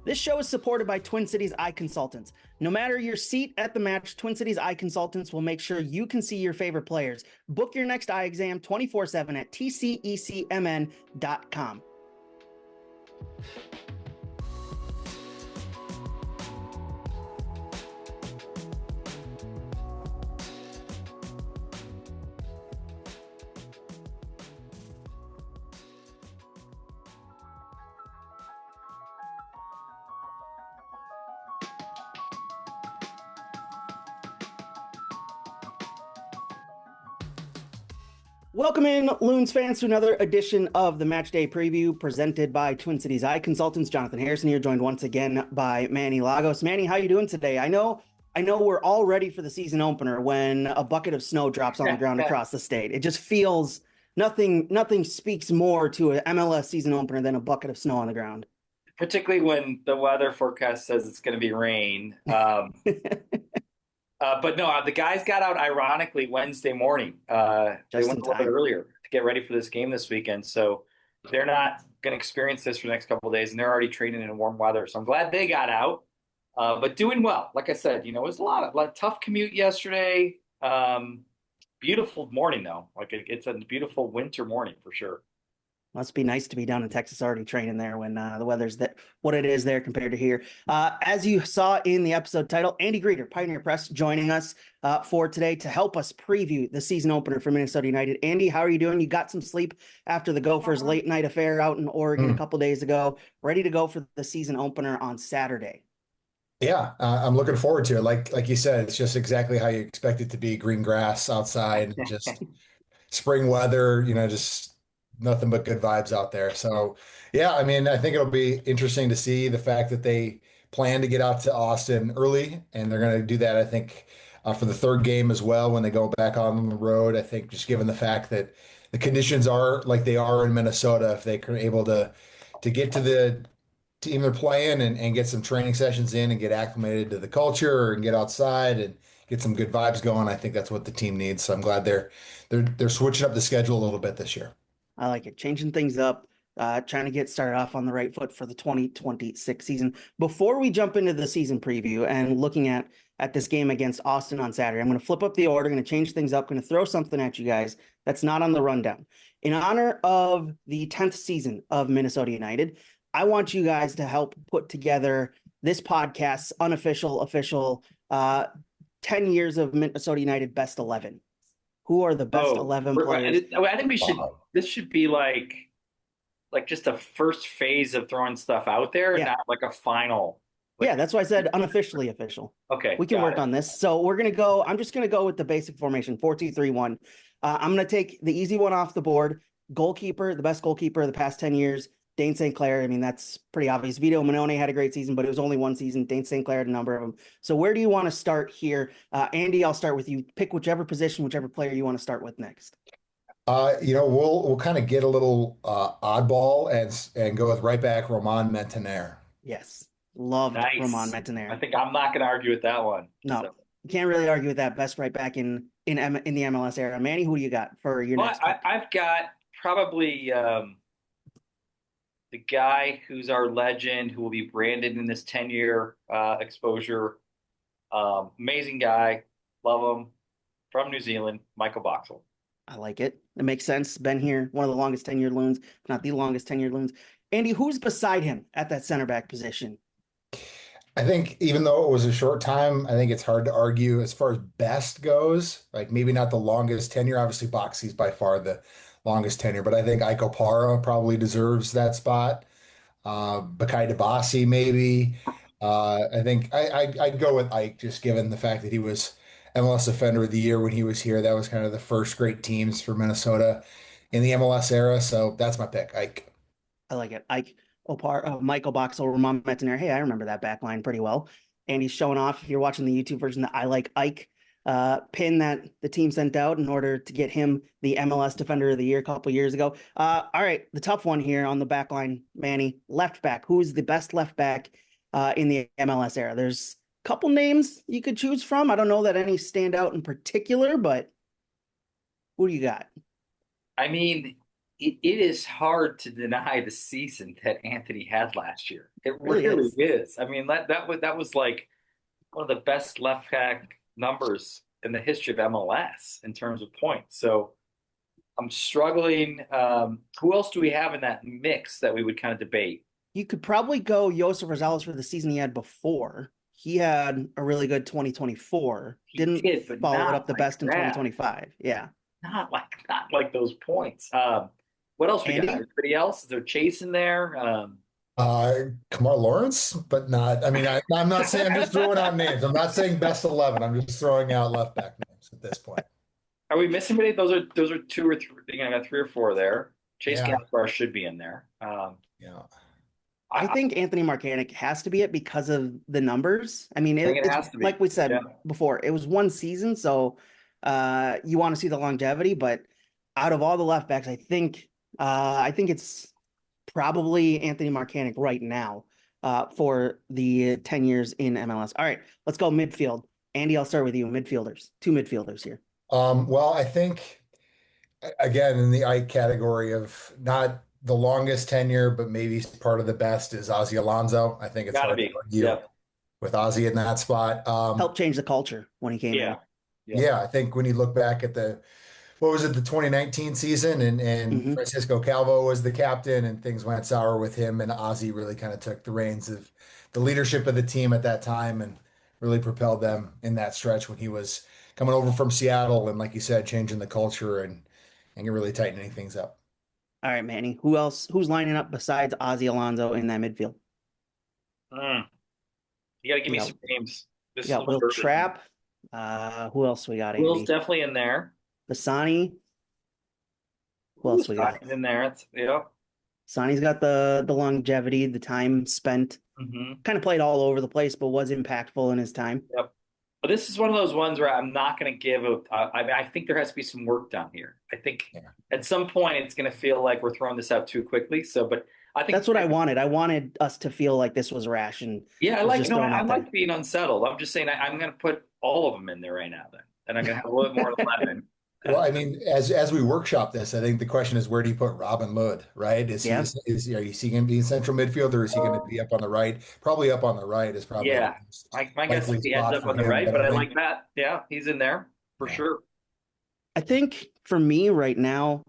This show is supported by Twin Cities Eye Consultants. No matter your seat at the match, Twin Cities Eye Consultants will make sure you can see your favorite players. Book your next eye exam 24/7 at tcecmn.com. Welcome in, Loons fans, to another edition of the Matchday preview presented by Twin Cities Eye Consultants. Jonathan Harrison here, joined once again by Manny Lagos. Manny, how you doing today? I know we're all ready for the season opener when a bucket of snow drops on the ground across the state. It just feels nothing speaks more to an MLS season opener than a bucket of snow on the ground. Particularly when the weather forecast says it's going to be rain. But no, the guys got out ironically Wednesday morning. They went a little bit earlier to get ready for this game this weekend. So they're not going to experience this for the next couple of days, and they're already training in warm weather. So I'm glad they got out, but doing well. Like I said, it was a lot of tough commute yesterday. Beautiful morning, though. It's a beautiful winter morning for sure. Must be nice to be down in Texas already training there when the weather's what it is there compared to here. As you saw in the episode title, Andy Greder, Pioneer Press, joining us for today to help us preview the season opener for Minnesota United. Andy, how are you doing? You got some sleep after the Gophers' late night affair out in Oregon a couple days ago. Ready to go for the season opener on Saturday. Yeah, I'm looking forward to it. Like you said, it's just exactly how you expect it to be: green grass outside, just spring weather. Just nothing but good vibes out there. So yeah, I think it'll be interesting to see the fact that they plan to get out to Austin early, and they're going to do that, I think, for the third game as well when they go back on the road. I think just given the fact that the conditions are like they are in Minnesota, if they're able to get to the team they're playing and get some training sessions in and get acclimated to the culture and get outside and get some good vibes going, I think that's what the team needs. So I'm glad they're switching up the schedule a little bit this year. I like it. Changing things up, trying to get started off on the right foot for the 2026 season. Before we jump into the season preview and looking at this game against Austin on Saturday, I'm going to flip up the order, going to change things up, going to throw something at you guys that's not on the rundown. In honor of the 10th season of Minnesota United, I want you guys to help put together this podcast's unofficial, official 10 years of Minnesota United best 11. Who are the best 11 players? I think this should be like just a first phase of throwing stuff out there, not like a final. Yeah, that's why I said unofficially official. Okay. We can work on this. So I'm just going to go with the basic formation, 4-2-3-1. I'm going to take the easy one off the board. Goalkeeper, the best goalkeeper of the past 10 years, Dane St. Clair. That's pretty obvious. Vito Manone had a great season, but it was only one season. Dane St. Clair had a number of them. So where do you want to start here? Andy, I'll start with you. Pick whichever position, whichever player you want to start with next. We'll kind of get a little oddball and go with right back Roman Metanire. Yes. Loved Roman Metanire. I think I'm not going to argue with that one. No, you can't really argue with that. Best right back in the MLS era. Manny, who do you got for your next pick? I've got probably the guy who's our legend, who will be branded in this 10-year exposure. Amazing guy. Love him. From New Zealand, Michael Boxall. I like it. It makes sense. Been here, one of the longest 10-year Loons, if not the longest 10-year Loons. Andy, who's beside him at that center back position? I think even though it was a short time, I think it's hard to argue as far as best goes. Like maybe not the longest tenure. Obviously, Boxy's by far the longest tenure, but I think Ike Opara probably deserves that spot. Bakaye Debasi maybe. I think I'd go with Ike just given the fact that he was MLS Defender of the Year when he was here. That was kind of the first great teams for Minnesota in the MLS era. So that's my pick, Ike. I like it. Ike Opara, Michael Boxall, Roman Metanire. Hey, I remember that back line pretty well. And he's showing off, if you're watching the YouTube version, that I like Ike pin that the team sent out in order to get him the MLS Defender of the Year a couple years ago. All right, the tough one here on the back line, Manny, left back. Who is the best left back in the MLS era? There's a couple names you could choose from. I don't know that any stand out in particular, but who do you got? I mean, it is hard to deny the season that Anthony had last year. It Really really is. is. I mean, that was like one of the best left back numbers in the history of MLS in terms of points. So I'm struggling. Who else do we have in that mix that we would kind of debate? You could probably go Josef Rosales for the season he had before. He had a really good 2024. He Didn't did, but follow it not up the like best in that. 2025. Yeah. Not like those points. What else we got? Andy? Anybody else? Is there Chase in there? Kamar Lawrence, but not. I mean, I'm not saying. I'm just throwing out names. I'm not saying best 11. I'm just throwing out left back names at this point. Are we missing anybody? Those are two or three. I got three or four there. Chase Yeah, Gaspar should be in there. yeah. I think Anthony Marcanic has to be it because of the numbers. I mean, I think it it's has to be. like we said Yeah. before, it was one season, so you want to see the longevity. But out of all the left backs, I think it's probably Anthony Marcanic right now for the 10 years in MLS. All right, let's go midfield. Andy, I'll start with you. Midfielders, two midfielders here. Well, I think again in the Ike category of not the longest tenure, but maybe part of the best is Ozzie Alonso. I think it's Gotta hard to be. argue Yep. with Ozzie in that spot. Helped change the culture when he came in. Yeah. Yeah. Yeah, I think when you look back at what was it, the 2019 season, and Mhm. Francisco Calvo was the captain, and things went sour with him, and Ozzie really kind of took the reins of the leadership of the team at that time and really propelled them in that stretch when he was coming over from Seattle and, like you said, changing the culture and really tightening things up. All right, Manny. Who else? Who's lining up besides Ozzie Alonso in that midfield? Mm. You gotta give We me got, some names. This we is a got little Will early. Trapp. Who else we got, Will's Andy? definitely in there. Basani. Who Who's else we got? in there? Yep. Sani's got the longevity, the time spent. Mm-hmm. Kind of played all over the place, but was impactful in his time. Yep. But this is one of those ones where I'm not going to give I think there has to be some work done here. I think Yeah. at some point it's going to feel like we're throwing this out too quickly. So, but I think That's what I wanted. I wanted us to feel like this was rash and yeah, was just thrown I out there. like being unsettled. I'm just saying I'm going to put all of them in there right now then, and I'm going to have a little bit more than 11. Well, I mean, as we workshop this, I think the question is, where do you put Robin Lod, right? Yeah. Are you seeing him being central midfield, or is he going to be up on the right? Probably up on the right is probably the Yeah, most my guess likely is he ends spot up for on the him. right, But but I I think, like that. Yeah, he's in there for yeah, sure. I think for me right now,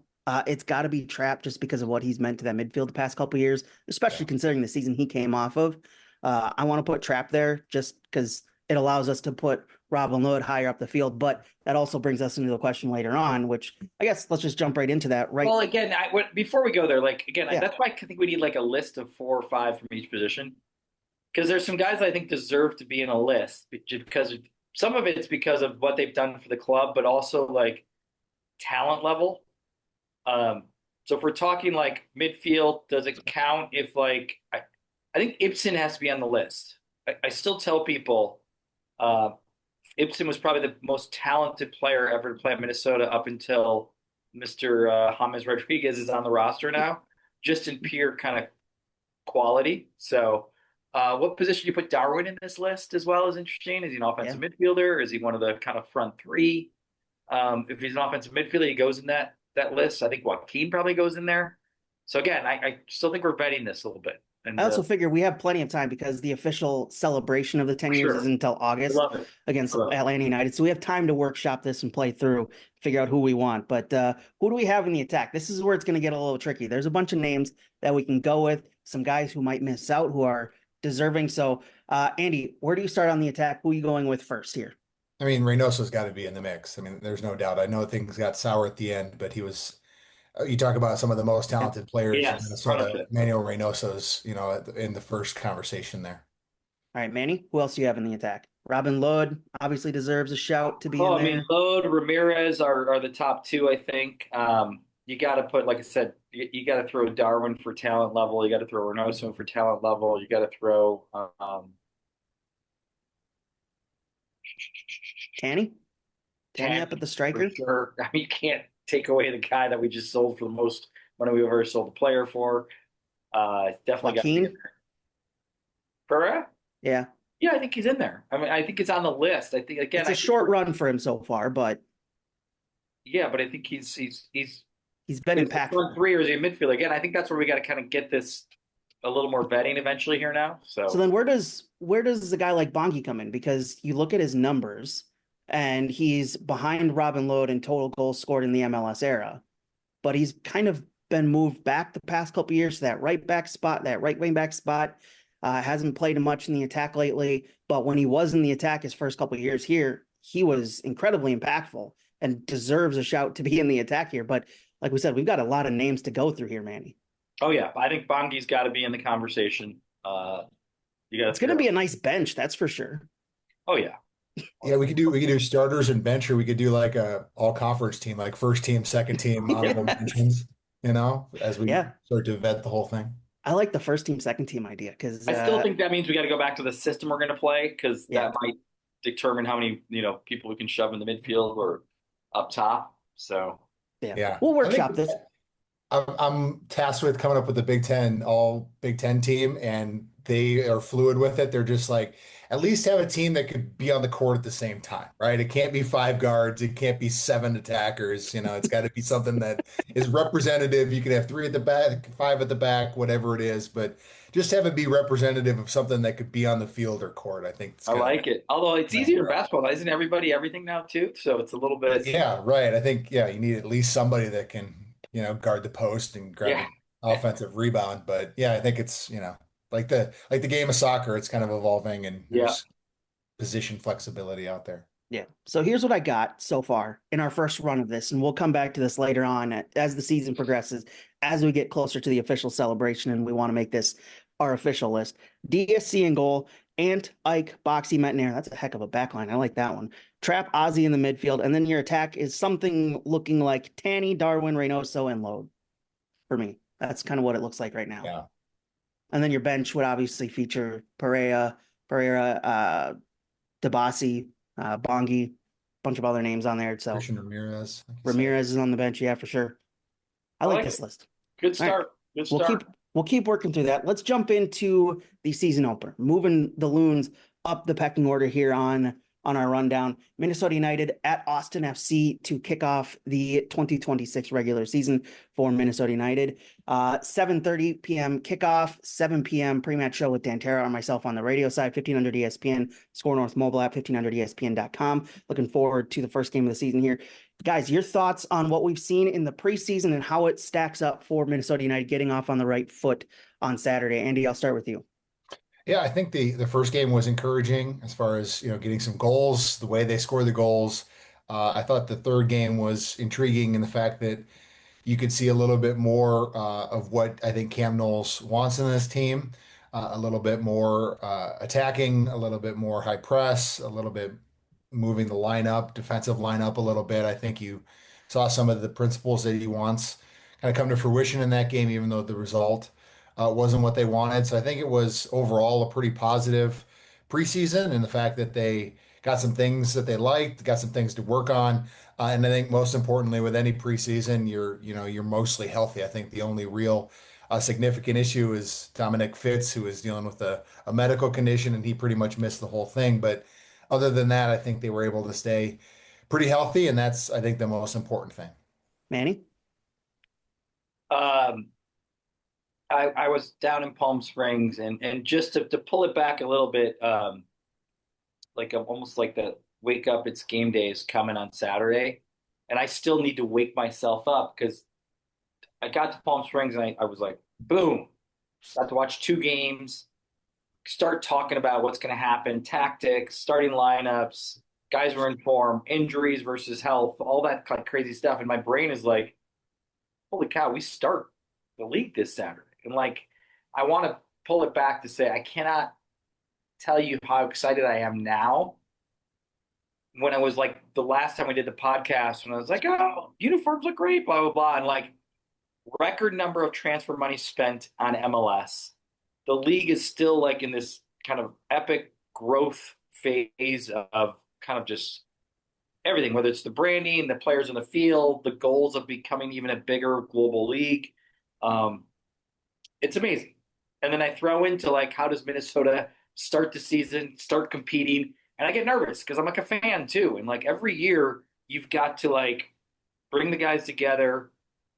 it's got to be Trapp just because of what he's meant to that midfield the past couple of years, especially yeah. considering the season he came off of. I want to put Trapp there just because it allows us to put Robin Lod higher up the field, but that also brings us into the question later on, which I guess let's just jump right into that. Right? Well, again, before we go there, like again, Yeah. that's why I think we need like a list of 4 or 5 from each position because there's some guys I think deserve to be in a list because some of it's because of what they've done for the club, but also like talent level. So if we're talking like midfield, does it count if like I think Ibsen has to be on the list. I still tell people Ibsen was probably the most talented player ever to play at Minnesota up until Mr. James Rodriguez is on the roster now, just in pure kind of quality. So, what position do you put Darwin in this list as well is interesting. Is he an offensive midfielder? Is he one of the kind of front three? If he's an offensive midfielder, he goes in that list. I think Joaquin probably goes in there. So again, I still think we're vetting this a little bit. And I also figure we have plenty of time because the official celebration of the 10 years sure. isn't until I August love it. against I love it. Atlanta United. So we have time to workshop this and play through, figure out who we want. But who do we have in the attack? This is where it's going to get a little tricky. There's a bunch of names that we can go with, some guys who might miss out, who are deserving. So, Andy, where do you start on the attack? Who are you going with first here? I mean, Reynoso's got to be in the mix. I mean, there's no doubt. I know things got sour at the end, but he was. You talk about some of the most talented players in Yes, Minnesota. 100%. Manuel Reynoso's, in the first conversation there. All right, Manny, who else do you have in the attack? Robin Lod obviously deserves a shout to be in I there. mean, Lode, Ramirez are the top 2, I think. You got to put, like I said, you got to throw Darwin for talent level. You got to throw Reynoso for talent level. You got to throw Tanny up at the striker. For sure. I mean, you can't take away the guy that we just sold for the most money we've ever sold a player for. Definitely got to be in Joaquin. there. Pereira? Yeah. Yeah, I think he's in there. I mean, I think it's on the list. I think again, It's a short run for him so far, but yeah, but I think he's he's been is he front impactful. three or is he a midfielder? Again, I think that's where we got to kind of get this a little more vetting eventually here now. So So then where does a guy like Bongi come in? Because you look at his numbers and he's behind Robin Lod in total goals scored in the MLS era, but he's kind of been moved back the past couple years to that right back spot, that right wing back spot. Hasn't played much in the attack lately, but when he was in the attack his first couple years here, he was incredibly impactful and deserves a shout to be in the attack here. But like we said, we've got a lot of names to go through here, Manny. oh yeah, I think Bongi's got to be in the conversation. You got to It's going to figure be out. a nice bench, that's for sure. Oh yeah, Yeah, we could do starters and bench, or we could do like a all conference team, like first team, second team, honorable Yes. mentions, as we Yeah, start to vet the whole thing. I like the first team, second team idea because, I still think that means we got to go back to the system we're going to play because yeah, that might determine how many people we can shove in the midfield or up top. So yeah, Yeah. we'll I think workshop this. I'm tasked with coming up with the Big Ten, all Big Ten team, and they are fluid with it. They're just like, at least have a team that could be on the court at the same time, right? It can't be five guards. It can't be seven attackers. It's got to be something that is representative. You can have three at the back, five at the back, whatever it is, but just have it be representative of something that could be on the field or court. I think it's I kind of like it. Although it's the easier in basketball, isn't everybody everything now too? So it's a little bit, Yeah, right. I think, yeah, you need at least somebody that can, guard the post and grab yeah, an offensive rebound. But yeah, I think it's, like the game of soccer, it's kind of evolving and yeah. there's position flexibility out there. Yeah. So here's what I got so far in our first run of this, and we'll come back to this later on as the season progresses, as we get closer to the official celebration, and we want to make this our official list. DSC in goal, Ant, Ike, Boxy, Metnair. That's a heck of a backline. I like that one. Trap, Ozzy in the midfield, and then your attack is something looking like Tanny, Darwin, Reynoso, and Load for me. That's kind of what it looks like right now. Yeah. And then your bench would obviously feature Pereira, Dabasi, Bongi, bunch of other names on there. So Christian Ramirez. Like you said. Ramirez is on the bench, yeah, for sure. I like this it. list. Good All right. start. Good We'll start. keep working through that. Let's jump into the season opener, moving the Loons up the pecking order here on our rundown. Minnesota United at Austin FC to kick off the 2026 regular season for Minnesota United. 7:30 p.m. kickoff, 7 p.m. pre-match show with Dan Terra and myself on the radio side, 1500 ESPN, Score North mobile app, 1500ESPN.com. Looking forward to the first game of the season here. Guys, your thoughts on what we've seen in the preseason and how it stacks up for Minnesota United getting off on the right foot on Saturday. Andy, I'll start with you. Yeah, I think the first game was encouraging as far as, getting some goals, the way they scored the goals. I thought the third game was intriguing in the fact that you could see a little bit more of what I think Cam Knowles wants in this team, a little bit more attacking, a little bit more high press, a little bit moving the lineup, defensive lineup a little bit. I think you saw some of the principles that he wants kind of come to fruition in that game, even though the result wasn't what they wanted. So I think it was overall a pretty positive preseason in the fact that they got some things that they liked, got some things to work on. And I think most importantly, with any preseason, you're mostly healthy. I think the only real significant issue is Dominic Fitz, who is dealing with a medical condition, and he pretty much missed the whole thing. But other than that, I think they were able to stay pretty healthy, and that's, I think, the most important thing. Manny? Um, I was down in Palm Springs and just to pull it back a little bit, like almost like the wake up, it's game day is coming on Saturday. And I still need to wake myself up because I got to Palm Springs and I was like, boom, got to watch two games, start talking about what's going to happen, tactics, starting lineups, guys were in form, injuries versus health, all that kind of crazy stuff. And my brain is like, holy cow, we start the league this Saturday. And like, I want to pull it back to say, I cannot tell you how excited I am now. When I was like the last time we did the podcast, when I was like, oh, uniforms look great, blah, blah, blah. And like, record number of transfer money spent on MLS. The league is still like in this kind of epic growth phase of kind of just everything, whether it's the branding, the players on the field, the goals of becoming even a bigger global league. It's amazing. And then I throw into like, how does Minnesota start the season, start competing. And I get nervous because I'm like a fan too. And like every year you've got to like bring the guys together.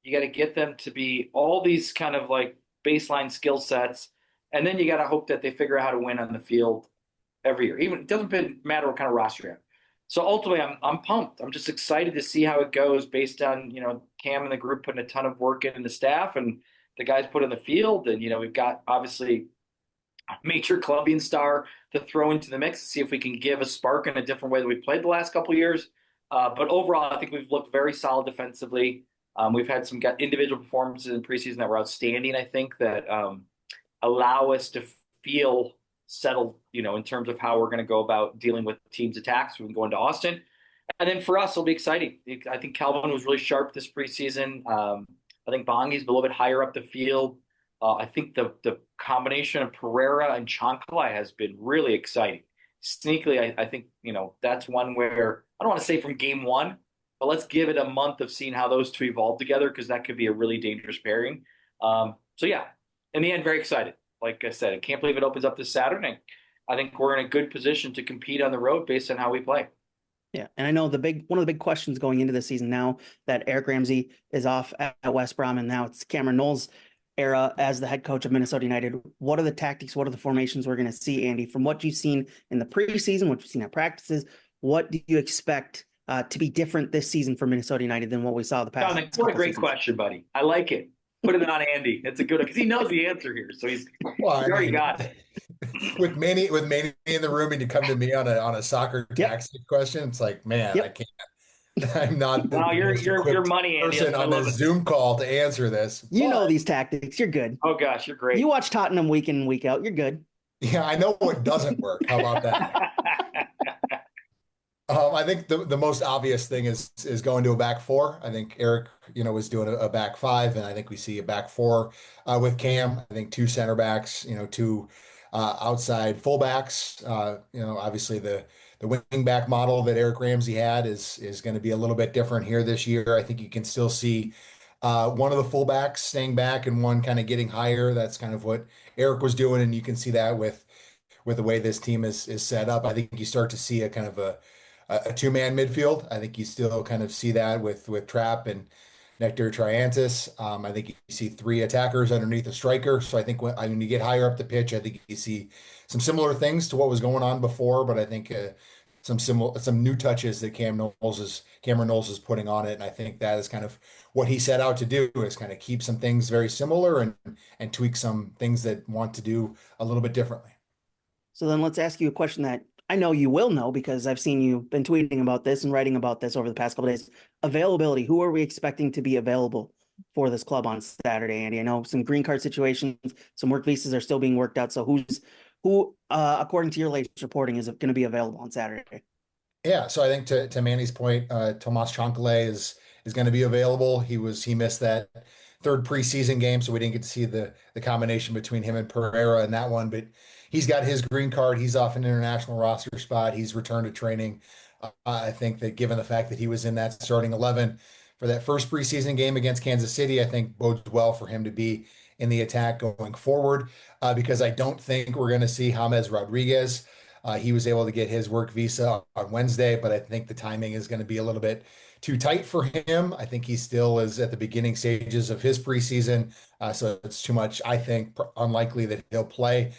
You got to get them to be all these kind of like baseline skill sets. And then you got to hope that they figure out how to win on the field every year. Even it doesn't matter what kind of roster you have. So ultimately, I'm pumped. I'm just excited to see how it goes based on Cam and the group putting a ton of work in, and the staff and the guys put in the field. And we've got obviously a major Colombian star to throw into the mix to see if we can give a spark in a different way that we played the last couple of years. But overall, I think we've looked very solid defensively. We've had some individual performances in preseason that were outstanding. I think that allow us to feel settled, in terms of how we're going to go about dealing with teams' attacks. We can go into Austin. And then for us, it'll be exciting. I think Calvin was really sharp this preseason. I think Bongi's a little bit higher up the field. I think the combination of Pereira and Chancalay has been really exciting. Sneakily, I think, that's one where I don't want to say from game one, but let's give it a month of seeing how those two evolve together, because that could be a really dangerous pairing. So yeah, in the end, very excited. Like I said, I can't believe it opens up this Saturday. I think we're in a good position to compete on the road based on how we play. Yeah, and I know one of the big questions going into the season now that Eric Ramsey is off at West Brom, and now it's Cameron Knowles' era as the head coach of Minnesota United. What are the tactics? What are the formations we're going to see, Andy? From what you've seen in the preseason, what you've seen at practices, what do you expect to be different this season for Minnesota United than what we saw the past? Dominic, what a great question, buddy. I like it. Put it on Andy. It's a good one because he knows the answer here, so he already got it. With Manny in the room, and you come to me on a soccer tactic question, it's like, man, I can't. I'm not the you're money, Andy. person on this Zoom call to answer this. You know these tactics. You're good. Oh gosh, you're great. You watch Tottenham week in and week out. You're good. Yeah, I know what doesn't work. How about that? I think the most obvious thing is going to a back four. I think Eric, was doing a back five, and I think we see a back four with Cam. I think two center backs, two outside fullbacks. Obviously the wing back model that Eric Ramsey had is going to be a little bit different here this year. I think you can still see one of the fullbacks staying back and one kind of getting higher. That's kind of what Eric was doing, and you can see that with the way this team is set up. I think you start to see a kind of a two-man midfield. I think you still kind of see that with Trapp and Nectar Triantis. I think you see three attackers underneath a striker. So I think when you get higher up the pitch, I think you see some similar things to what was going on before, but I think some new touches that Cameron Knowles is putting on it. And I think that is kind of what he set out to do, is kind of keep some things very similar and tweak some things that want to do a little bit differently. So then let's ask you a question that I know you will know, because I've seen you been tweeting about this and writing about this over the past couple of days. Availability. Who are we expecting to be available for this club on Saturday, Andy? I know some green card situations, some work visas are still being worked out. So who, according to your latest reporting, is going to be available on Saturday? Yeah. So I think to Manny's point, Tomas Chancalay is going to be available. He missed that third preseason game, so we didn't get to see the combination between him and Pereira in that one, but he's got his green card. He's off an international roster spot. He's returned to training. I think that given the fact that he was in that starting 11 for that first preseason game against Kansas City, I think bodes well for him to be in the attack going forward, because I don't think we're going to see James Rodriguez. He was able to get his work visa on Wednesday, but I think the timing is going to be a little bit too tight for him. I think he still is at the beginning stages of his preseason, so it's too much, I think, unlikely that he'll play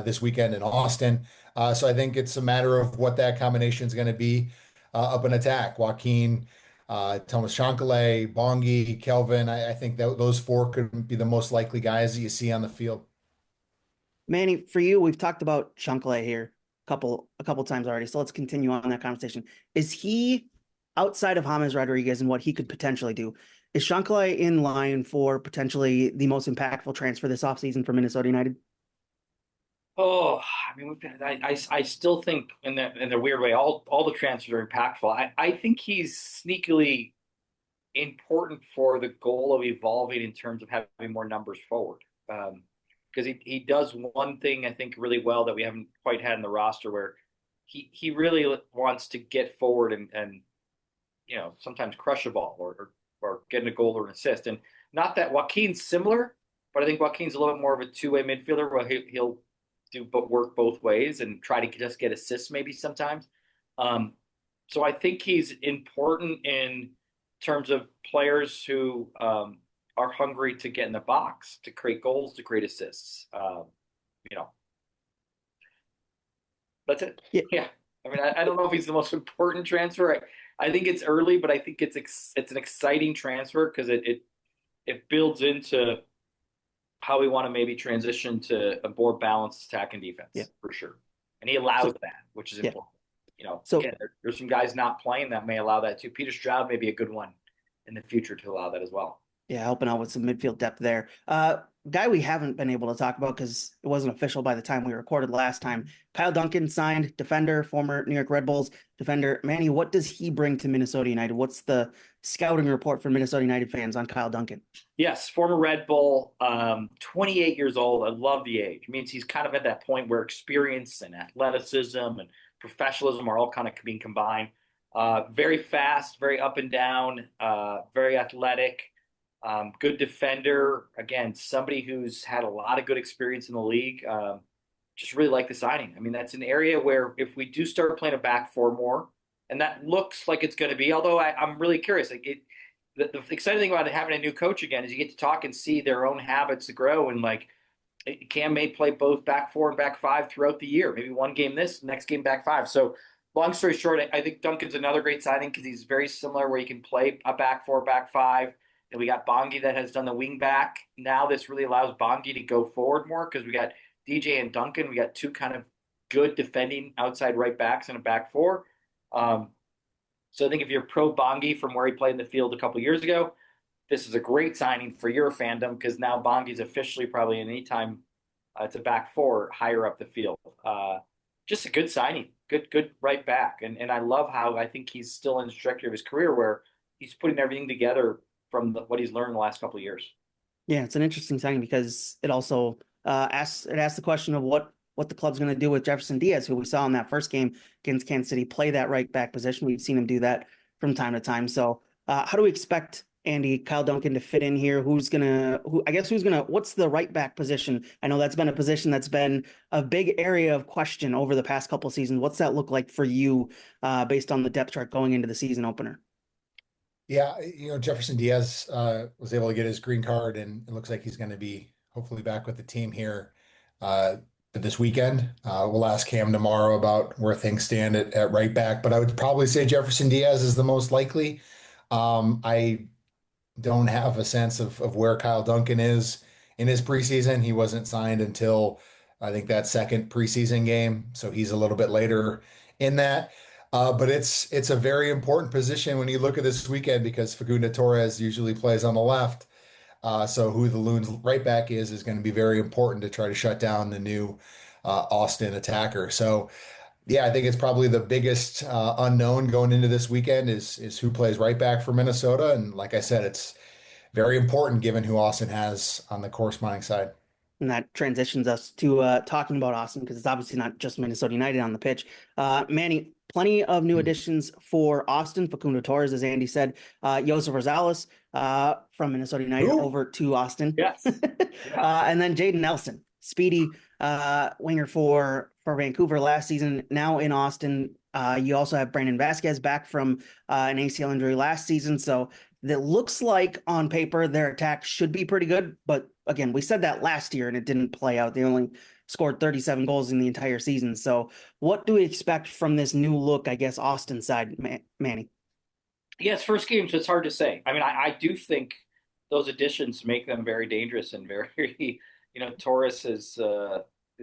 this weekend in Austin. So I think it's a matter of what that combination is going to be up in attack. Joaquin, Thomas Chancalay, Bongi, Kelvin. I think that those four could be the most likely guys that you see on the field. Manny, for you, we've talked about Chancalay here a couple times already, so let's continue on that conversation. Is he, outside of James Rodriguez and what he could potentially do, is Chancalay in line for potentially the most impactful transfer this offseason for Minnesota United? Oh, I mean, I still think in the weird way, all the transfers are impactful. I think he's sneakily important for the goal of evolving in terms of having more numbers forward. Because he does one thing, I think, really well that we haven't quite had in the roster, where he really wants to get forward and sometimes crush a ball or get a goal or an assist. And not that Joaquin's similar, but I think Joaquin's a little bit more of a two-way midfielder where he'll but work both ways and try to just get assists maybe sometimes. So I think he's important in terms of players who are hungry to get in the box, to create goals, to create assists. You know, that's it. Yeah. Yeah. I mean, I don't know if he's the most important transfer. I think it's early, but I think it's an exciting transfer because it builds into how we want to maybe transition to a more balanced attack and Yeah. defense for sure. And he allows So, that, which is yeah. important. You know, So again, there's some guys not playing that may allow that too. Peter Stroud may be a good one in the future to allow that as well. yeah, helping out with some midfield depth there. Guy we haven't been able to talk about because it wasn't official by the time we recorded last time. Kyle Duncan signed, defender, former New York Red Bulls defender. Manny, what does he bring to Minnesota United? What's the scouting report for Minnesota United fans on Kyle Duncan? Yes, former Red Bull, 28 years old. I love the age. It means he's kind of at that point where experience and athleticism and professionalism are all kind of being combined. Very fast, very up and down, very athletic. Good defender. Again, somebody who's had a lot of good experience in the league. Just really like the signing. I mean, that's an area where if we do start playing a back four more, and that looks like it's going to be, although I'm really curious. The exciting thing about having a new coach again is you get to talk and see their own habits grow. And like Cam may play both back four and back five throughout the year. Maybe one game this, next game back five. So long story short, I think Duncan's another great signing because he's very similar where he can play a back four, back five. And we got Bongi that has done the wing back. Now this really allows Bongi to go forward more because we got DJ and Duncan. We got two kind of good defending outside right backs and a back four. So I think if you're pro Bongi from where he played in the field a couple years ago, this is a great signing for your fandom because now Bongi's officially probably anytime it's a back four higher up the field. Just a good signing, good right back. And I love how I think he's still in the trajectory of his career where he's putting everything together from what he's learned the last couple of years. Yeah, it's an interesting signing because it also asks the question of what the club's going to do with Jefferson Diaz, who we saw in that first game against Kansas City play that right back position. We've seen him do that from time to time. So how do we expect Kyle Duncan to fit in here? What's the right back position? I know that's been a position that's been a big area of question over the past couple of seasons. What's that look like for you based on the depth chart going into the season opener? Yeah, Jefferson Diaz was able to get his green card, and it looks like he's going to be hopefully back with the team here this weekend. We'll ask Cam tomorrow about where things stand at right back, but I would probably say Jefferson Diaz is the most likely. I don't have a sense of where Kyle Duncan is in his preseason. He wasn't signed until I think that second preseason game, so he's a little bit later in that. But it's a very important position when you look at this weekend because Facundo Torres usually plays on the left. So who the Loons right back is going to be very important to try to shut down the new Austin attacker. So yeah, I think it's probably the biggest unknown going into this weekend is who plays right back for Minnesota. And like I said, it's very important given who Austin has on the corresponding side. And that transitions us to talking about Austin because it's obviously not just Minnesota United on the pitch. Manny, plenty of new additions for Austin. Facundo Torres, as Andy said, Josef Rosales from Minnesota United over to Austin. Yes. Yeah. And then Jaden Nelson, speedy winger for Vancouver last season, now in Austin. You also have Brandon Vasquez back from an ACL injury last season. So that looks like on paper their attack should be pretty good. But again, we said that last year and it didn't play out. They only scored 37 goals in the entire season. So what do we expect from this new look, I guess, Austin side, Manny? Yes, first game, so it's hard to say. I mean, I do think those additions make them very dangerous and very, Torres is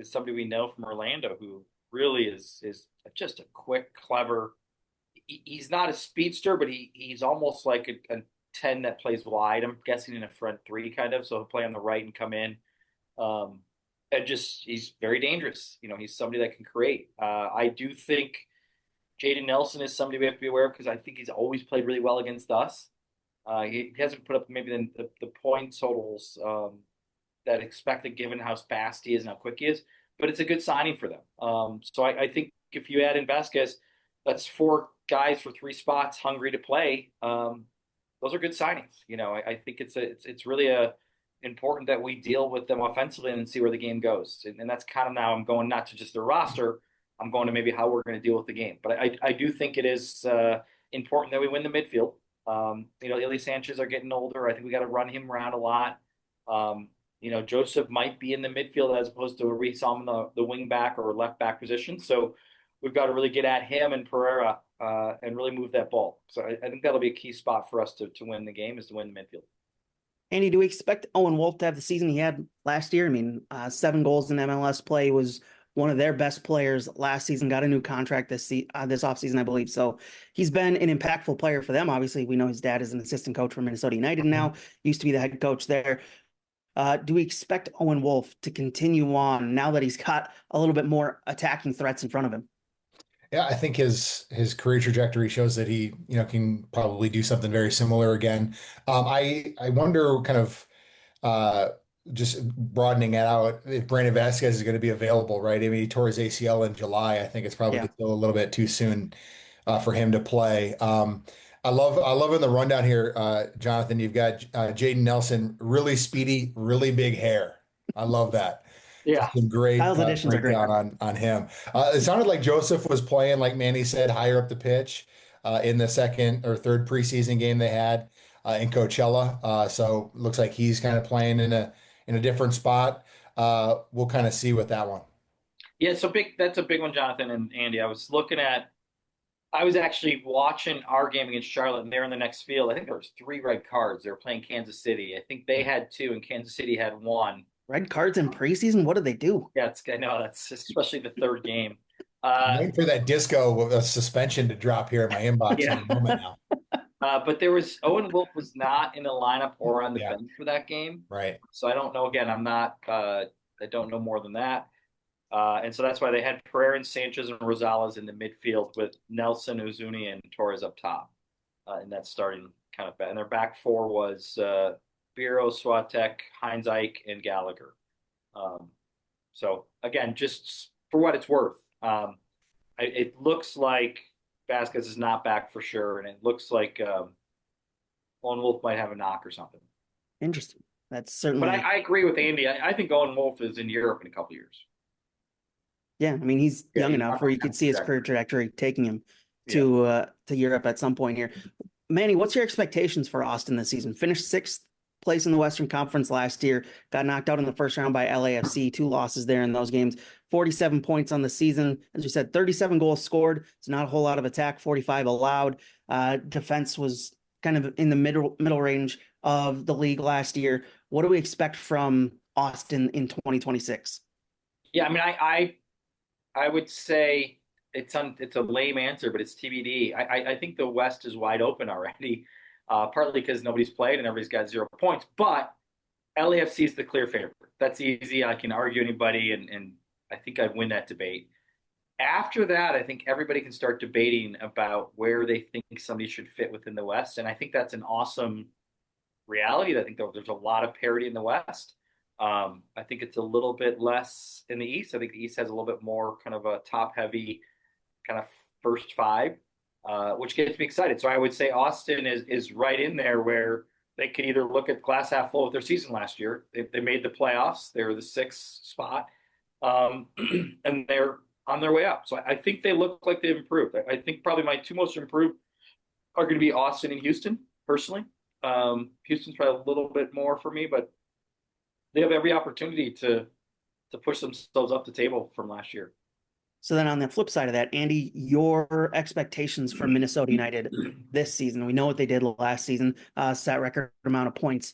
somebody we know from Orlando who really is just a quick, clever. He's not a speedster, but he's almost like a 10 that plays wide. I'm guessing in a front three kind of, so he'll play on the right and come in. And he's very dangerous. He's somebody that can create. I do think Jaden Nelson is somebody we have to be aware of because I think he's always played really well against us. He hasn't put up maybe the point totals that expected given how fast he is and how quick he is, but it's a good signing for them. So I think if you add in Vasquez, that's four guys for three spots hungry to play. Those are good signings. I think it's really important that we deal with them offensively and see where the game goes. And that's kind of now I'm going not to just the roster, I'm going to maybe how we're going to deal with the game. But I do think it is important that we win the midfield. Ilya Sanchez are getting older. I think we got to run him around a lot. Joseph might be in the midfield as opposed to where we saw him in the wing back or left back position. So we've got to really get at him and Pereira and really move that ball. So I think that'll be a key spot for us to win the game, is to win the midfield. Andy, do we expect Owen Wolff to have the season he had last year? I mean, 7 goals in MLS play, was one of their best players last season, got a new contract this offseason, I believe. So he's been an impactful player for them. Obviously, we know his dad is an assistant coach for Minnesota United now, used to be the head coach there. Do we expect Owen Wolff to continue on now that he's got a little bit more attacking threats in front of him? Yeah, I think his career trajectory shows that he, can probably do something very similar again. I wonder, kind of just broadening it out, if Brandon Vasquez is going to be available, right? I mean, he tore his ACL in July. I think it's probably still a little bit too soon for him to play. I love in the rundown here, Jonathan. You've got Jaden Nelson, really speedy, really big hair. I love that. Yeah, some great additions are great on him. It sounded like Joseph was playing, like Manny said, higher up the pitch in the second or third preseason game they had in Coachella. So looks like he's kind of playing in a different spot. We'll kind of see with that one. Yeah, so that's a big one, Jonathan and Andy. I was actually watching our game against Charlotte, and they're in the next field. I think there was 3 red cards. They were playing Kansas City. I think they had 2, and Kansas City had 1. Red cards in preseason? What did they do? Yeah, I know, that's especially the third game. I'm waiting for that disco suspension to drop here in my inbox in a moment now. But Owen Wolff was not in the lineup or on the bench for that game. Right. So I don't know. Again, I don't know more than that. And so that's why they had Pereira and Sanchez and Rosales in the midfield with Nelson, Uzuni, and Torres up top. And that's starting kind of, and their back 4 was Biro, Swatek, Heinz Ike, and Gallagher. So again, just for what it's worth, it looks like Vasquez is not back for sure, and it looks like Owen Wolff might have a knock or something. Interesting. That's certainly. But I agree with Andy. I think Owen Wolff is in Europe in a couple of years. Yeah, I mean, he's young enough where you could see his career trajectory taking him to Europe at some point here. Manny, what's your expectations for Austin this season? Finished 6th place in the Western Conference last year, got knocked out in the first round by LAFC, 2 losses there in those games, 47 points on the season. As you said, 37 goals scored. It's not a whole lot of attack, 45 allowed. Defense was kind of in the middle range of the league last year. What do we expect from Austin in 2026? Yeah, I mean, I would say it's a lame answer, but it's TBD. I think the West is wide open already. Partly because nobody's played and everybody's got 0 points. But LAFC is the clear favorite. That's easy. I can argue anybody, and I think I'd win that debate. After that, I think everybody can start debating about where they think somebody should fit within the West. And I think that's an awesome reality. I think there's a lot of parity in the West. I think it's a little bit less in the East. I think the East has a little bit more kind of a top-heavy kind of first 5. Which gets me excited. So I would say Austin is right in there where they could either look at glass half full with their season last year. They made the playoffs. They were the 6th spot. And they're on their way up. So I think they look like they've improved. I think probably my 2 most improved are going to be Austin and Houston, personally. Houston's probably a little bit more for me, but they have every opportunity to push themselves up the table from last year. So then on the flip side of that, Andy, your expectations for Minnesota United this season. We know what they did last season, set record amount of points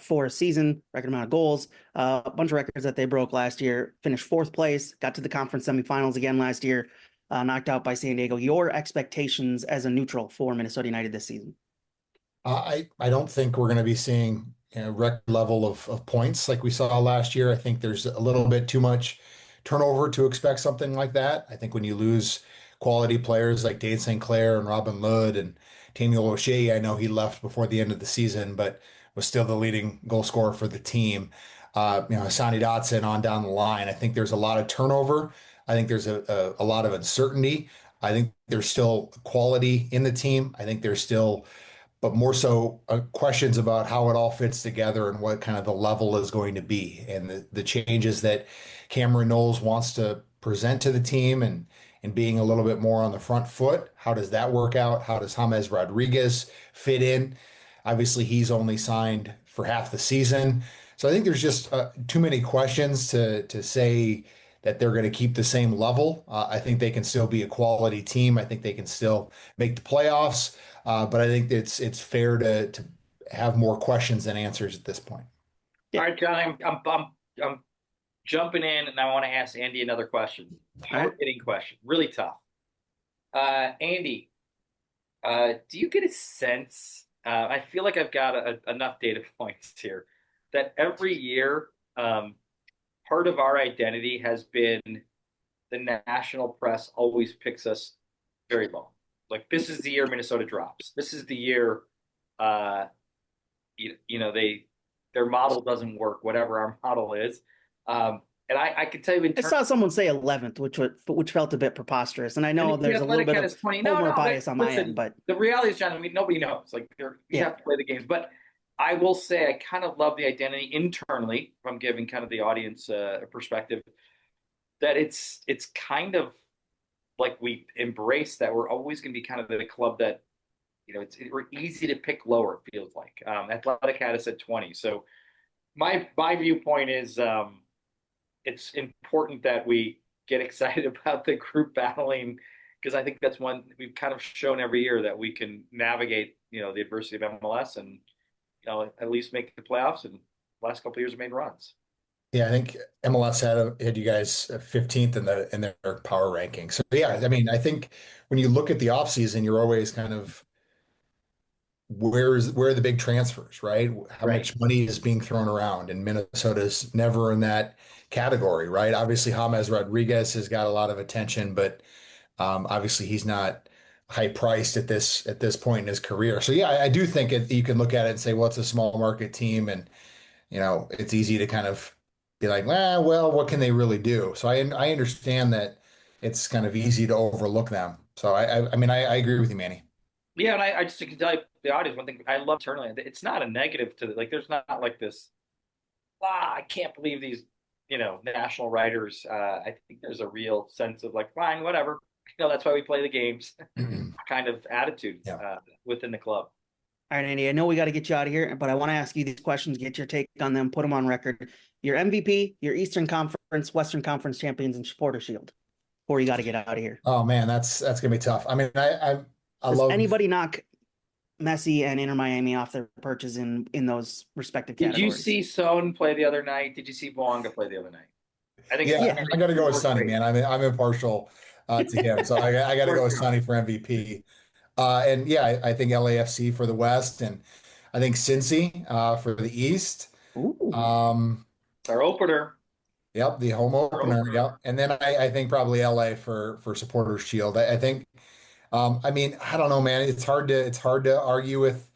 for a season, record amount of goals, a bunch of records that they broke last year, finished 4th place, got to the conference semifinals again last year, knocked out by San Diego. Your expectations as a neutral for Minnesota United this season? I don't think we're going to be seeing record level of points like we saw last year. I think there's a little bit too much turnover to expect something like that. I think when you lose quality players like Dane St. Clair and Robin Ludd and Daniel O'Shea, I know he left before the end of the season, but was still the leading goal scorer for the team. Sonny Dotson on down the line. I think there's a lot of turnover. I think there's a lot of uncertainty. I think there's still quality in the team. I think there's still but more so questions about how it all fits together and what kind of the level is going to be and the changes that Cameron Knowles wants to present to the team and being a little bit more on the front foot. How does that work out? How does James Rodriguez fit in? Obviously, he's only signed for half the season. So I think there's just too many questions to say that they're going to keep the same level. I think they can still be a quality team. I think they can still make the playoffs. But I think it's fair to have more questions than answers at this point. All right, John, I'm jumping in, and I want to ask Andy another question. Hard-hitting question, really tough. Andy, do you get a sense? I feel like I've got enough data points here that every year, part of our identity has been the national press always picks us very low. Like, this is the year Minnesota drops. This is the year, their model doesn't work, whatever our model is. And I can tell you, I saw someone say 11th, which felt a bit preposterous. And I know there's a little bit of homer bias on my end, but the reality is, John, I mean, nobody knows. Like, you have to play the games. But I will say I kind of love the identity internally, if I'm giving kind of the audience a perspective, that it's kind of like we embrace that we're always going to be kind of the club that, we're easy to pick lower, it feels like. Athletic had us at 20. So my viewpoint is it's important that we get excited about the group battling, because I think that's one we've kind of shown every year that we can navigate, the adversity of MLS and, at least make the playoffs. And the last couple of years have made runs. Yeah, I think MLS had you guys 15th in their power ranking. So yeah, I mean, I think when you look at the offseason, you're always kind of where are the big transfers, right? How much money is being thrown around, and Minnesota's never in that category, right? Obviously, James Rodriguez has got a lot of attention, but obviously he's not high priced at this point in his career. So yeah, I do think you can look at it and say, well, it's a small market team, and it's easy to kind of be like, well, what can they really do? So I understand that it's kind of easy to overlook them. So I mean, I agree with you, Manny. Yeah, and I just can tell you, the audience, one thing I love internally, it's not a negative to like, there's not like this, I can't believe these, national writers. I think there's a real sense of like, fine, whatever. That's why we play the games kind of attitude within the club. All right, Andy, I know we got to get you out of here, but I want to ask you these questions, get your take on them, put them on record. Your MVP, your Eastern Conference, Western Conference champions, and Supporter Shield. Before you got to get out of here. Oh man, that's gonna be tough. I mean, I Does love anybody knock Messi and Inter Miami off their perches in those respective categories? Did you see Son play the other night? Did you see Bouanga play the other night? I think I got to go with Sonny, man. I'm impartial to him, so I got to go with Sonny for MVP. And yeah, I think LAFC for the West, and I think Cincy for the East. Our opener. Yep, the home opener. Yep, and then I think probably LA for Supporters Shield. I think. I mean, I don't know, man. It's hard to argue with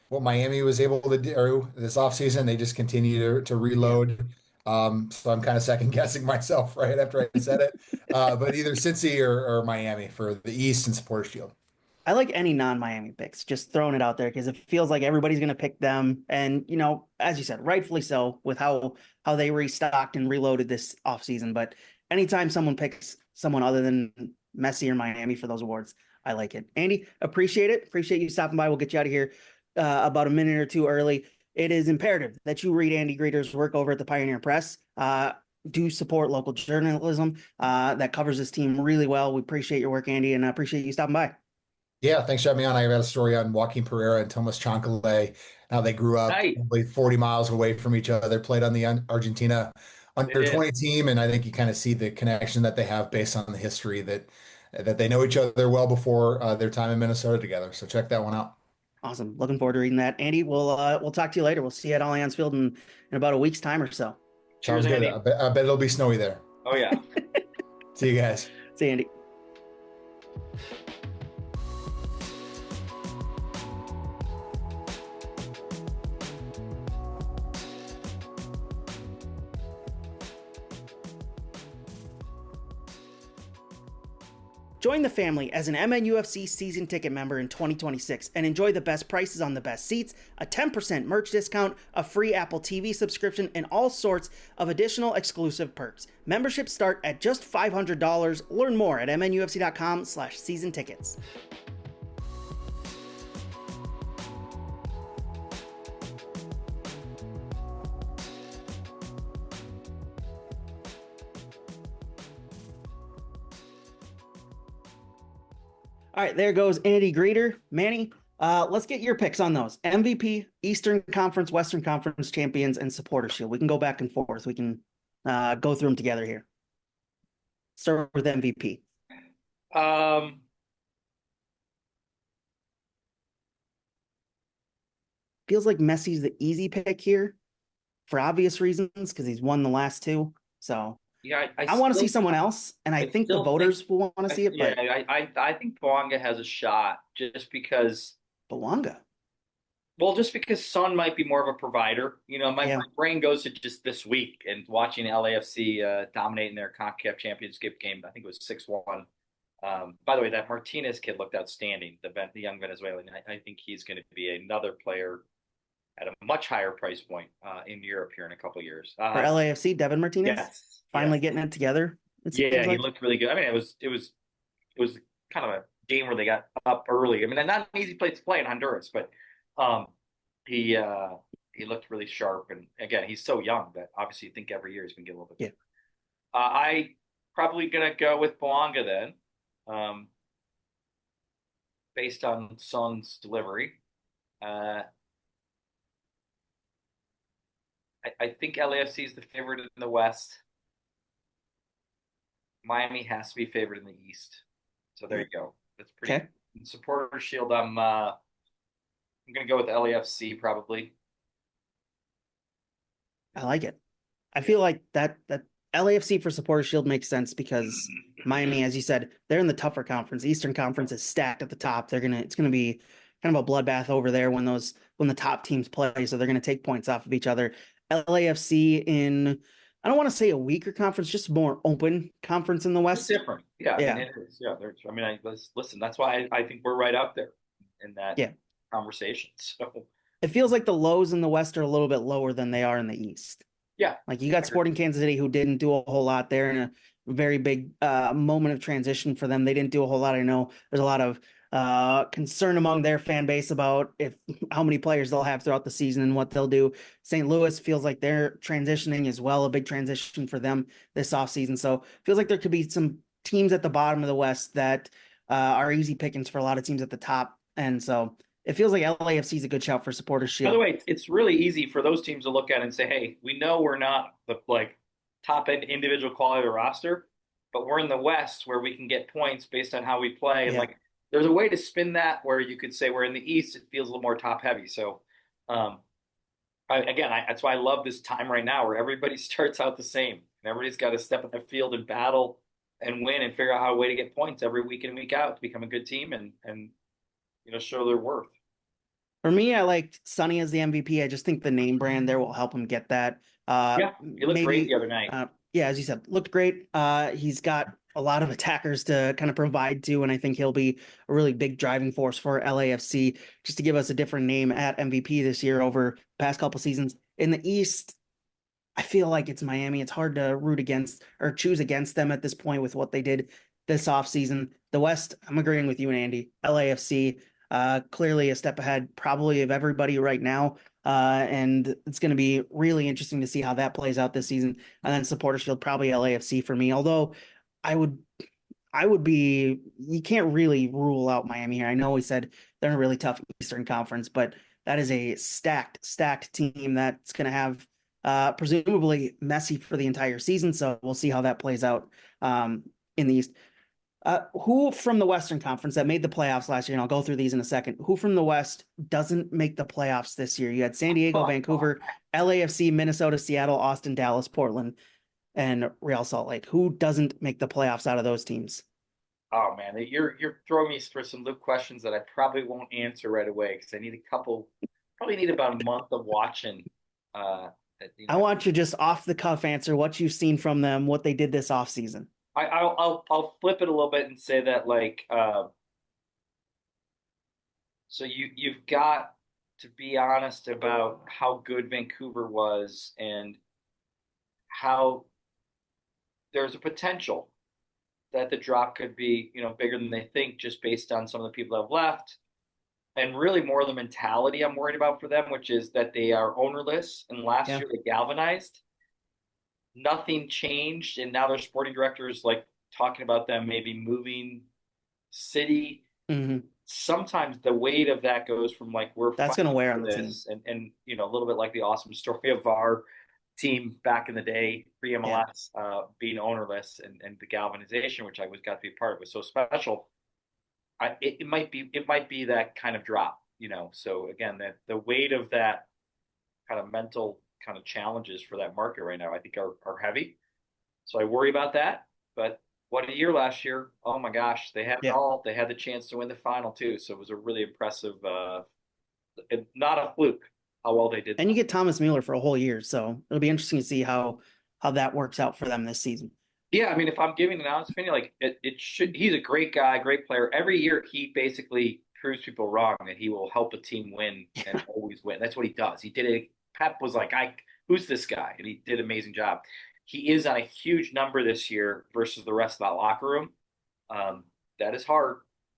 what Miami was able to do this offseason. They just continue to reload. So I'm kind of second guessing myself right after I said it. But either Cincy or Miami for the East and Supporters Shield. I like any non-Miami picks, just throwing it out there because it feels like everybody's going to pick them. And, as you said, rightfully so with how they restocked and reloaded this offseason. But anytime someone picks someone other than Messi or Miami for those awards, I like it. Andy, appreciate it. Appreciate you stopping by. We'll get you out of here about a minute or two early. It is imperative that you read Andy Greder's work over at the Pioneer Press. Do support local journalism that covers this team really well. We appreciate your work, Andy, and I appreciate you stopping by. Yeah, thanks for having me on. I got a story on Joaquin Pereira and Thomas Chancalay, how they grew up probably 40 miles away from each other, played on the Argentina under 20 team, and I think you kind of see the connection that they have based on the history that they know each other well before their time in Minnesota together. So check that one out. Awesome. Looking forward to reading that. Andy, we'll talk to you later. We'll see you at Allianz Field in about a week's time or so. Sounds good. I bet it'll be snowy there. Oh, yeah. See you guys. See you, Andy. Join the family as an MNUFC season ticket member in 2026 and enjoy the best prices on the best seats, a 10% merch discount, a free Apple TV subscription, and all sorts of additional exclusive perks. Memberships start at just $500. Learn more at mnufc.com/season tickets. All right, there goes Andy Greder. Manny, let's get your picks on those. MVP, Eastern Conference, Western Conference champions, and Supporter Shield. We can go back and forth. We can go through them together here. Start with MVP. Feels like Messi's the easy pick here for obvious reasons because he's won the last two. So yeah, I want to see someone else, and I think the voters will want to see it. Yeah, but I think Bouanga has a shot just because Bouanga. Well, just because Son might be more of a provider. My brain goes to just this week and watching LAFC dominating their CONCACAF championship game. I think it was 6-1. By the way, that Martinez kid looked outstanding, the young Venezuelan. I think he's going to be another player at a much higher price point in Europe here in a couple of years. For LAFC, Devin Martinez? Yes. Finally getting it together. Yeah, he looked really good. I mean, it was kind of a game where they got up early. I mean, not an easy place to play in Honduras, but he looked really sharp. And again, he's so young that obviously you think every year he's going to get a little bit. Yeah. I probably going to go with Bouanga then, based on Son's delivery. I think LAFC is the favorite in the West. Miami has to be favored in the East. So there you go. That's pretty. Okay. Supporter Shield, I'm going to go with LAFC probably. I like it. I feel like that LAFC for Supporter Shield makes sense because Miami, as you said, they're in the tougher conference. Eastern Conference is stacked at the top. It's gonna be kind of a bloodbath over there when the top teams play. So they're gonna take points off of each other. LAFC in, I don't want to say a weaker conference, just a more open conference in the West. It's different. Yeah. I mean, it is. Yeah. Listen, that's why I think we're right up there in that conversation. So it feels like the lows in the West are a little bit lower than they are in the East. Yeah. Like you got Sporting Kansas City, who didn't do a whole lot there in a very big moment of transition for them. They didn't do a whole lot. I know there's a lot of concern among their fan base about how many players they'll have throughout the season and what they'll do. St. Louis feels like they're transitioning as well, a big transition for them this offseason. So it feels like there could be some teams at the bottom of the West that are easy pickings for a lot of teams at the top. And so it feels like LAFC is a good shout for Supporter Shield. By the way, it's really easy for those teams to look at and say, hey, we know we're not the top end individual quality of the roster, but we're in the West where we can get points based on how we play. And there's a way to spin that where you could say we're in the East, it feels a little more top heavy. So that's why I love this time right now where everybody starts out the same and everybody's got to step in the field and battle and win and figure out a way to get points every week in and week out to become a good team and show their worth. For me, I liked Sonny as the MVP. I just think the name brand there will help him get that. He looked great the other night. As you said, looked great. He's got a lot of attackers to kind of provide to, and I think he'll be a really big driving force for LAFC just to give us a different name at MVP this year over the past couple seasons. In the East, I feel like it's Miami. It's hard to root against or choose against them at this point with what they did this offseason. The West, I'm agreeing with you and Andy. LAFC, clearly a step ahead probably of everybody right now. And it's going to be really interesting to see how that plays out this season. And then Supporter Shield, probably LAFC for me, although I would be, you can't really rule out Miami here. I know we said they're in a really tough Eastern Conference, but that is a stacked team that's going to have presumably Messi for the entire season. So we'll see how that plays out in the East. Who from the Western Conference that made the playoffs last year, and I'll go through these in a second, who from the West doesn't make the playoffs this year? You had San Diego, Vancouver, LAFC, Minnesota, Seattle, Austin, Dallas, Portland, and Real Salt Lake. Who doesn't make the playoffs out of those teams? Oh, man, you're throwing me for some Luke questions that I probably won't answer right away because I need probably need about a month of watching. I want you just off the cuff answer what you've seen from them, what they did this offseason. I'll flip it a little bit and say that like so you've got to be honest about how good Vancouver was and how there's a potential that the drop could be, bigger than they think just based on some of the people that have left. And really more the mentality I'm worried about for them, which is that they are ownerless. And last Yeah. year they galvanized. Nothing changed. And now their sporting directors like talking about them maybe moving city. Hmm. Sometimes the weight of that goes from like we're That's going to fighting wear for on the team. this and a little bit like the awesome story of our team back in the day, Yeah. pre-MLS, being ownerless and the galvanization, which I was got to be part of, was so special. It might be that kind of drop. So again, the weight of that kind of mental kind of challenges for that market right now, I think are heavy. So I worry about that. But what a year last year! Oh my gosh, they had it Yeah. all. They had the chance to win the final too. So it was a really impressive, not a fluke how well they did And you that. get Thomas Mueller for a whole year, so it'll be interesting to see how that works out for them this season. Yeah, I mean, if I'm giving an honest opinion, like it should. He's a great guy, great player. Every year, he basically proves people wrong that he will help a team win and always win. That's what he does. He did it. Pep was like, who's this guy?" And he did an amazing job. He is on a huge number this year versus the rest of that locker room. Um, that is hard.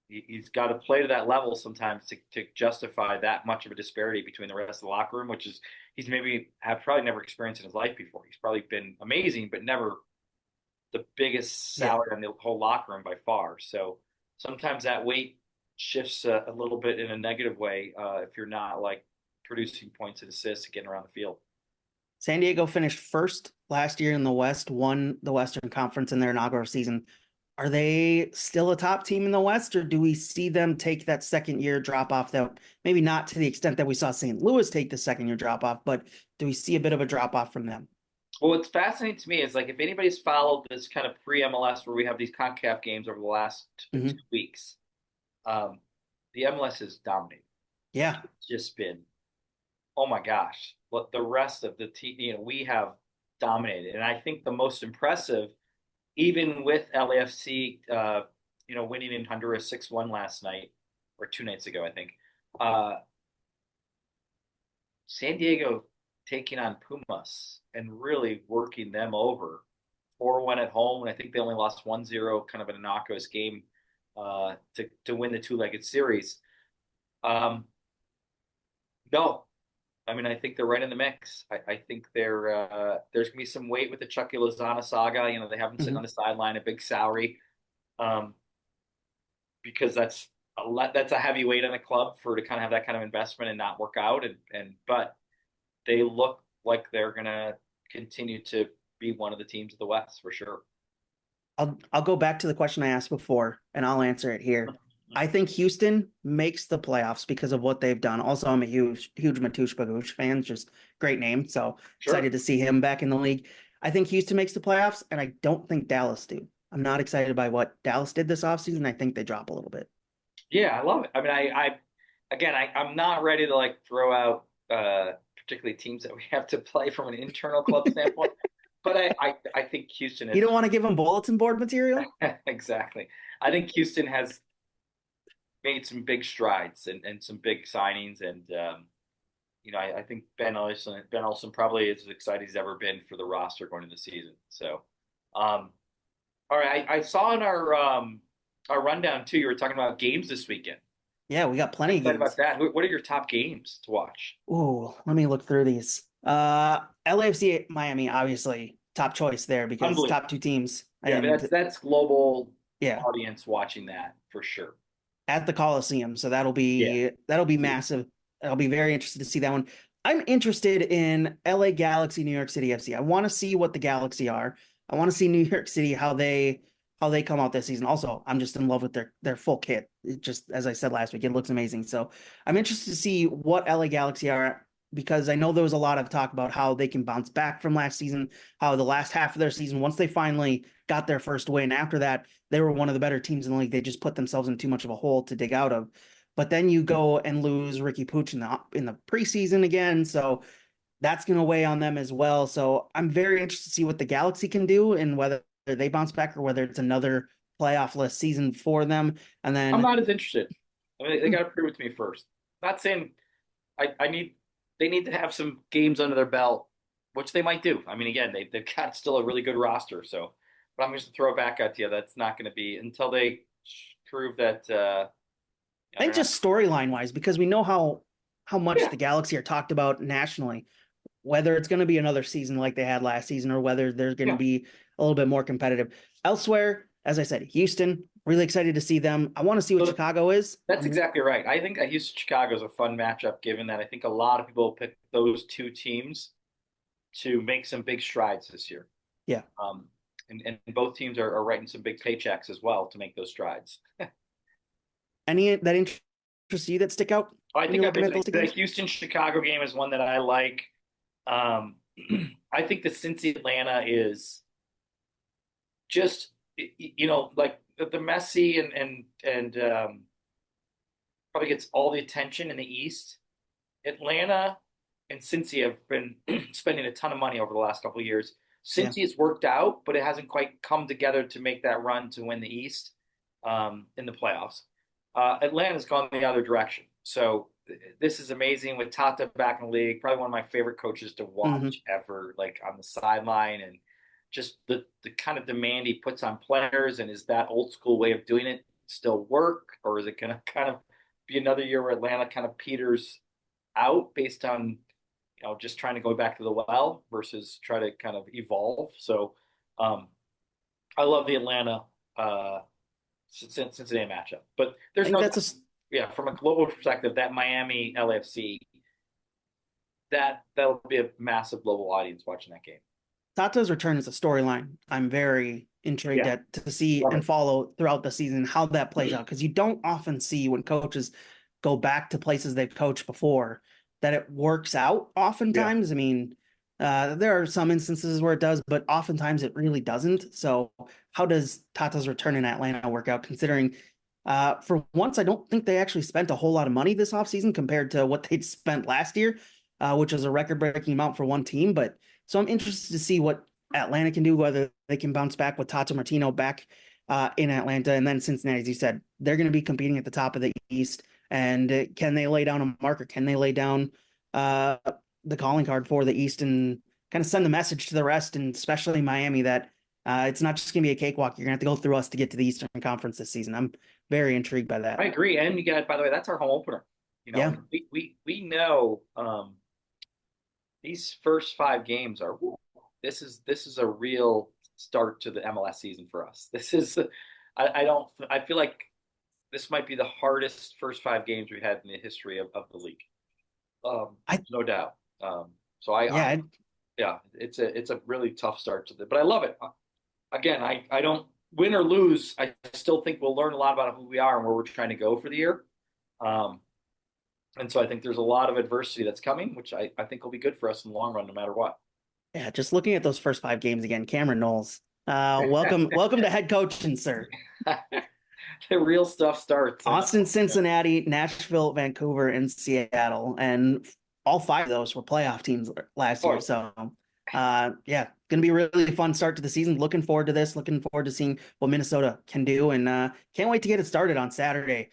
He's got to play to that level sometimes to justify that much of a disparity between the rest of the locker room, which is he's maybe have probably never experienced in his life before. He's probably been amazing, but never the biggest Yeah. salary on the whole locker room by far. So sometimes that weight shifts a little bit in a negative way if you're not like producing points and assists and getting around the field. San Diego finished first last year in the West, won the Western Conference in their inaugural season. Are they still a top team in the West, or do we see them take that second year drop off? That maybe not to the extent that we saw St. Louis take the second year drop off, but do we see a bit of a drop off from them? Well, what's fascinating to me is like if anybody's followed this kind of pre-MLS where we have these CONCACAF games over the last two Hmm. weeks, um, the MLS is dominating. Yeah. It's just been, oh my gosh, what the rest of the team, we have dominated. And I think the most impressive, even with LAFC, winning in Honduras 6-1 last night or 2 nights ago, I think. San Diego taking on Pumas and really working them over. 4-1 at home, and I think they only lost 1-0, kind of an innocuous game to win the two-legged series. No, I mean I think they're right in the mix. I think there's gonna be some weight with the Chucky Lozano saga. They have him sitting on Hmm. the sideline, a big salary, um, because that's a heavy weight on the club for to kind of have that kind of investment and not work out. But they look like they're gonna continue to be one of the teams of the West for sure. I'll go back to the question I asked before, and I'll answer it here. I think Houston makes the playoffs because of what they've done. Also, I'm a huge Mateusz Bagusz fan, just great name. So Sure. excited to see him back in the league. I think Houston makes the playoffs, and I don't think Dallas do. I'm not excited by what Dallas did this offseason. I think they drop a little bit. Yeah, I love it. I mean, I'm not ready to like throw out particularly teams that we have to play from an internal club standpoint, but I think Houston You is don't want to give them bulletin board material? exactly. I think Houston has made some big strides and some big signings, and I think Ben Olsen probably is as excited as he's ever been for the roster going into the season. So, all right, I saw in our rundown too. You were talking about games this weekend. Yeah, we got I'm plenty of excited about games. that. What are your top games to watch? Ooh, let me look through these. LAFC Miami, obviously top choice there because Unbelievable. top two teams. Yeah, I mean, And that's global yeah, audience watching that for sure. at the Coliseum. So that'll Yeah. be massive. I'll be very interested to see that one. I'm interested in LA Galaxy, New York City FC. I want to see what the Galaxy are. I want to see New York City how they come out this season. Also, I'm just in love with their full kit. It just as I said last week, it looks amazing. So I'm interested to see what LA Galaxy are because I know there was a lot of talk about how they can bounce back from last season, how the last half of their season, once they finally got their first win, after that, they were one of the better teams in the league. They just put themselves in too much of a hole to dig out of. But then you go and lose Ricky Pooch in the preseason again. So that's going to weigh on them as well. So I'm very interested to see what the Galaxy can do and whether they bounce back or whether it's another playoff-less season for them. And then I'm not as interested. I mean, they got to prove it to me first. Not saying they need to have some games under their belt, which they might do. I mean, again, they've got still a really good roster. So, but I'm just to throw it back at you. That's not going to be until they prove that. I think just storyline wise, because we know how much Yeah. the Galaxy are talked about nationally, whether it's going to be another season like they had last season or whether they're going to be a little bit more competitive. Elsewhere, as I said, Houston, really excited to see them. I want to see what Chicago is. That's exactly right. I think Houston Chicago is a fun matchup, given that I think a lot of people pick those two teams to make some big strides this year. Yeah. And both teams are writing some big paychecks as well to make those strides. Any that interest you that stick out? I think the Houston Chicago game is one that I like. I think the Cincy Atlanta is just, like the Messi and probably gets all the attention in the East. Atlanta and Cincy have been spending a ton of money over the last couple of years. Cincy has worked out, but it hasn't quite come together to make that run to win the East in the playoffs. Atlanta's gone the other direction. So this is amazing with Tata back in the league. Probably one of my favorite coaches to watch ever, like on the sideline, and just the kind of demand he puts on players. And is that old school way of doing it still work? Or is it going to kind of be another year where Atlanta kind of peters out based on, just trying to go back to the well versus try to kind of evolve? So I love the Atlanta Cincinnati matchup, but there's from a global perspective, that Miami LAFC, that'll be a massive global audience watching that game. Tata's return is a storyline I'm very intrigued to see and follow throughout the season how that plays out, because you don't often see when coaches go back to places they've coached before that it works out oftentimes. I mean, there are some instances where it does, but oftentimes it really doesn't. So how does Tata's return in Atlanta work out, considering for once, I don't think they actually spent a whole lot of money this offseason compared to what they'd spent last year, which was a record-breaking amount for one team. But so I'm interested to see what Atlanta can do, whether they can bounce back with Tata Martino back in Atlanta. And then Cincinnati, as you said, they're going to be competing at the top of the East. And can they lay down a marker? Can they lay down the calling card for the East and kind of send the message to the rest, and especially Miami, that it's not just going to be a cakewalk. You're going to have to go through us to get to the Eastern Conference this season. I'm very intrigued by that. I agree. And you got, by the way, that's our home opener. We know these first 5 games are, this is a real start to the MLS season for us. This is, I feel like this might be the hardest first 5 games we've had in the history of the league. No doubt. It's a really tough start to but I love it. Again, I don't win or lose. I still think we'll learn a lot about who we are and where we're trying to go for the year. And so I think there's a lot of adversity that's coming, which I think will be good for us in the long run, no matter what. Yeah, just looking at those first 5 games again, Cameron Knowles, welcome to head coaching, sir. The real stuff starts. Austin, Cincinnati, Nashville, Vancouver, and Seattle, and all 5 of those were playoff teams last year. So, going to be a really fun start to the season. Looking forward to this. Looking forward to seeing what Minnesota can do, and can't wait to get it started on Saturday.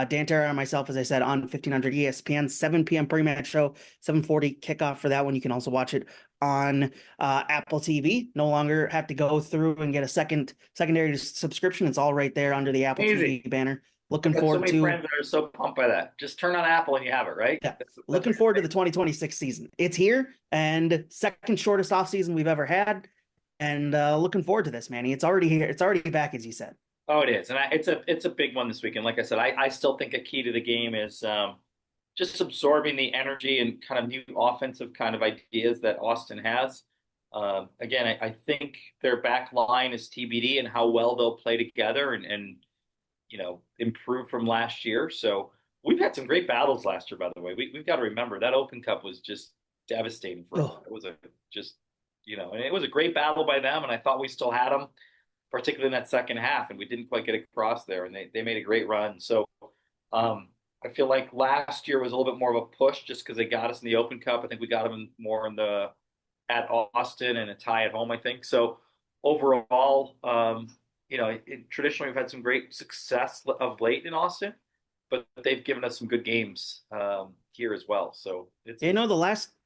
Dan Terra and myself, as I said, on 1500 ESPN, 7 p.m. pre-match show, 7:40 kickoff for that one. You can also watch it on Apple TV. No longer have to go through and get a secondary subscription. It's all right there under the Apple TV banner. Looking forward to. So many friends that are so pumped by that. Just turn on Apple and you have it, right? Yeah. Looking forward to the 2026 season. It's here, and second shortest off season we've ever had. And looking forward to this, Manny. It's already here. It's already back, as you said. Oh, it is, and it's a big one this weekend. Like I said, I still think a key to the game is just absorbing the energy and kind of new offensive kind of ideas that Austin has. Again, I think their back line is TBD and how well they'll play together and improve from last year. So we've had some great battles last year, by the way. We've got to remember that Open Cup was just devastating for us. It was and it was a great battle by them, and I thought we still had them, particularly in that second half, and we didn't quite get across there, and they made a great run. So I feel like last year was a little bit more of a push just because they got us in the Open Cup. I think we got them more at Austin and a tie at home, I think. So overall, traditionally we've had some great success of late in Austin, but they've given us some good games here as well. So it's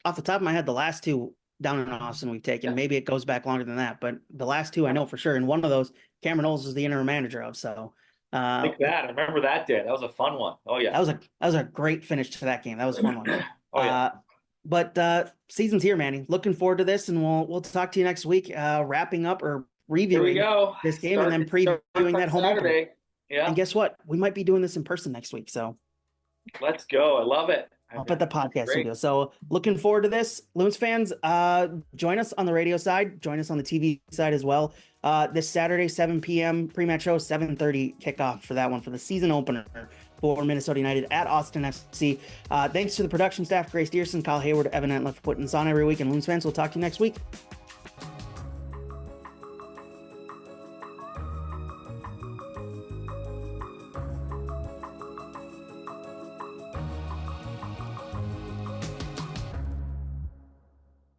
off the top of my head, the last two down in Austin we've taken. Maybe it goes back longer than that, but the last two I know for sure. And one of those, Cameron Knowles is the interim manager of. So like that. I remember that day. That was a fun one. Oh yeah, that was a great finish to that game. That was a fun one. Oh yeah. But season's here, Manny. Looking forward to this, and we'll talk to you next week, wrapping up or reviewing this game and then previewing that home opener. Yeah. And guess what? We might be doing this in person next week. So let's go. I love it. Up at the podcast studio. So looking forward to this. Loons fans, join us on the radio side. Join us on the TV side as well. This Saturday, 7 p.m. pre-match show, 7:30 kickoff for that one for the season opener for Minnesota United at Austin FC. Thanks to the production staff, Grace Dearson, Kyle Hayward, Evan Antler for putting this on every week. And Loons fans, we'll talk to you next week.